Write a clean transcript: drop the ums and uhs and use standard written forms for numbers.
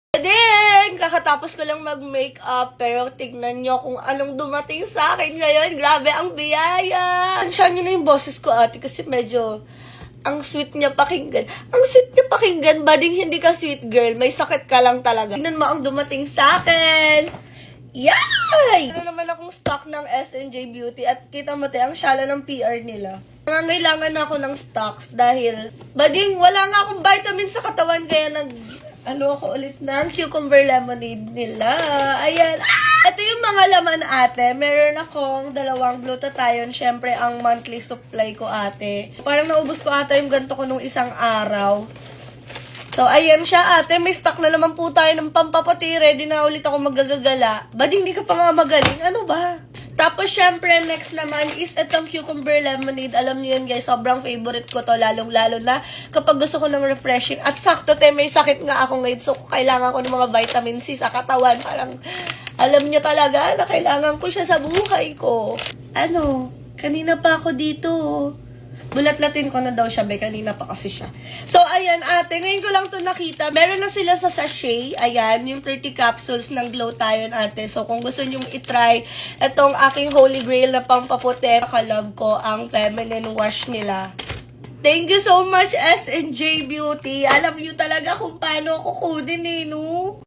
Din, kakatapos ko lang mag-makeup, pero tignan nyo kung anong dumating sa akin ngayon. Grabe ang biyaya. Tansyahan nyo na yung boses ko, ate, kasi medyo ang sweet niya pakinggan. Ang sweet niya pakinggan, bading hindi ka sweet girl, may sakit ka lang talaga. Tignan mo ang dumating sa akin. Yay! Ano naman akong stock ng S&J Beauty at kita mo tayo, ang syala ng PR nila. Nangangailangan ako ng stocks dahil bading wala nga akong vitamin sa katawan kaya ako ulit ng cucumber lemonade nila. Ayan. Ito yung mga laman, ate. Meron akong 2 glutathione. Syempre, ang monthly supply ko, ate. Parang naubos ko ata yung ganito ko nung isang araw. So, ayan siya, ate. May stock na naman po tayo ng pampapati. Ready na ulit ako magagagala. Ba't hindi ka pa nga magaling? Ano ba? Tapos, syempre, next naman is itong cucumber lemonade. Alam niyo yun, guys. Sobrang favorite ko to. Lalong-lalo na kapag gusto ko ng refreshing. At sakto, may sakit nga ako ngayon. So, kailangan ko ng mga vitamin C sa katawan. Parang, alam niyo talaga na kailangan ko siya sa buhay ko. Kanina pa ako dito. Bulat-latin ko na daw siya, kanina pa kasi siya. So, ayan, ate, ngayon ko lang to nakita. Meron na sila sa sachet. Ayan, yung 30 capsules ng Glutathione, ate. So, kung gusto nyo itry itong aking holy grail na pampaputi, nakalove ko ang feminine wash nila. Thank you so much, S&J Beauty. Alam nyo talaga kung paano ako kunin no?